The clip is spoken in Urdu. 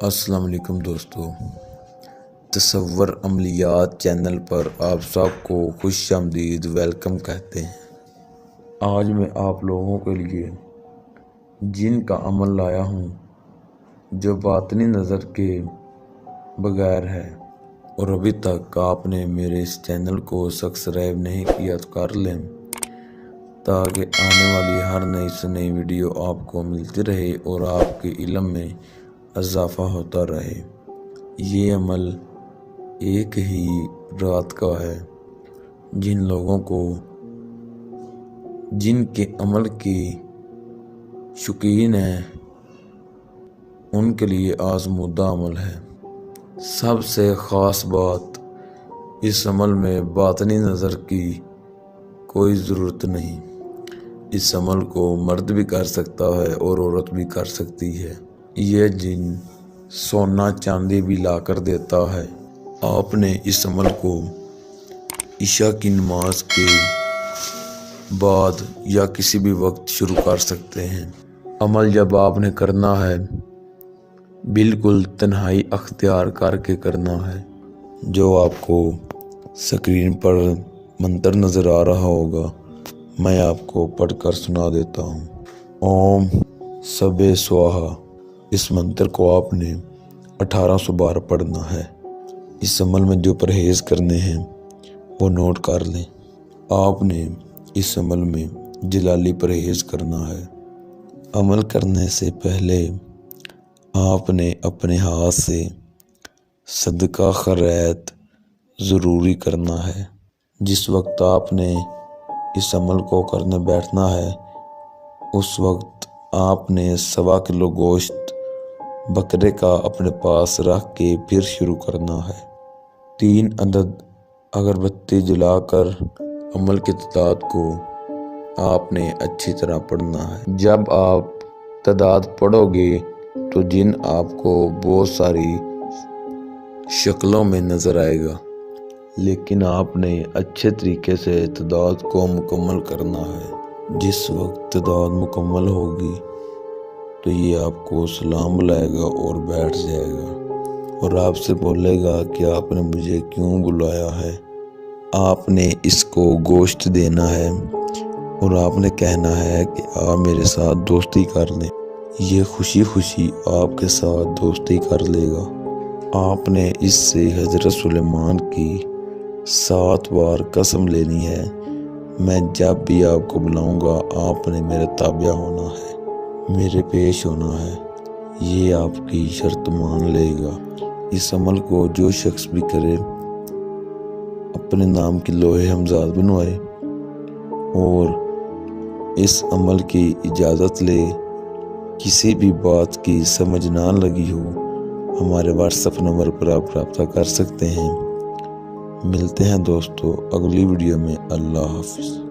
السلام علیکم دوستو، تصور عملیات چینل پر آپ سب کو خوش آمدید ویلکم کہتے ہیں۔ آج میں آپ لوگوں کے لیے جن کا عمل لایا ہوں جو باطنی نظر کے بغیر ہے، اور ابھی تک آپ نے میرے اس چینل کو سبسکرائب نہیں کیا تو کر لیں تاکہ آنے والی ہر نئی سے نئی ویڈیو آپ کو ملتی رہے اور آپ کے علم میں اضافہ ہوتا رہے۔ یہ عمل ایک ہی رات کا ہے۔ جن لوگوں کو جن کے عمل کی شوقین ہیں ان کے لیے آزمودہ عمل ہے۔ سب سے خاص بات، اس عمل میں باطنی نظر کی کوئی ضرورت نہیں۔ اس عمل کو مرد بھی کر سکتا ہے اور عورت بھی کر سکتی ہے۔ یہ جن سونا چاندی بھی لا کر دیتا ہے۔ آپ نے اس عمل کو عشاء کی نماز کے بعد یا کسی بھی وقت شروع کر سکتے ہیں۔ عمل جب آپ نے کرنا ہے بالکل تنہائی اختیار کر کے کرنا ہے۔ جو آپ کو سکرین پر منتر نظر آ رہا ہوگا، میں آپ کو پڑھ کر سنا دیتا ہوں۔ اوم سبے سواہا، اس منتر کو آپ نے 1800 بار پڑھنا ہے۔ اس عمل میں جو پرہیز کرنے ہیں وہ نوٹ کر لیں۔ آپ نے اس عمل میں جلالی پرہیز کرنا ہے۔ عمل کرنے سے پہلے آپ نے اپنے ہاتھ سے صدقہ خیرات ضروری کرنا ہے۔ جس وقت آپ نے اس عمل کو کرنے بیٹھنا ہے اس وقت آپ نے 1.25 کلو گوشت بکرے کا اپنے پاس رکھ کے پھر شروع کرنا ہے۔ 3 عدد اگربتی جلا کر عمل کی تعداد کو آپ نے اچھی طرح پڑھنا ہے۔ جب آپ تعداد پڑھو گے تو جن آپ کو بہت ساری شکلوں میں نظر آئے گا، لیکن آپ نے اچھے طریقے سے تعداد کو مکمل کرنا ہے۔ جس وقت تعداد مکمل ہوگی تو یہ آپ کو سلام بلائے گا اور بیٹھ جائے گا اور آپ سے بولے گا کہ آپ نے مجھے کیوں بلایا ہے۔ آپ نے اس کو گوشت دینا ہے اور آپ نے کہنا ہے کہ آپ میرے ساتھ دوستی کر لیں۔ یہ خوشی خوشی آپ کے ساتھ دوستی کر لے گا۔ آپ نے اس سے حضرت سلیمان کی 7 بار قسم لینی ہے۔ میں جب بھی آپ کو بلاؤں گا آپ نے میرے تابع ہونا ہے، میرے پیش ہونا ہے۔ یہ آپ کی شرط مان لے گا۔ اس عمل کو جو شخص بھی کرے اپنے نام کی لوح ہمزاد بنوائے اور اس عمل کی اجازت لے۔ کسی بھی بات کی سمجھ نہ لگی ہو ہمارے واٹس ایپ نمبر پر آپ رابطہ کر سکتے ہیں۔ ملتے ہیں دوستو اگلی ویڈیو میں۔ اللہ حافظ۔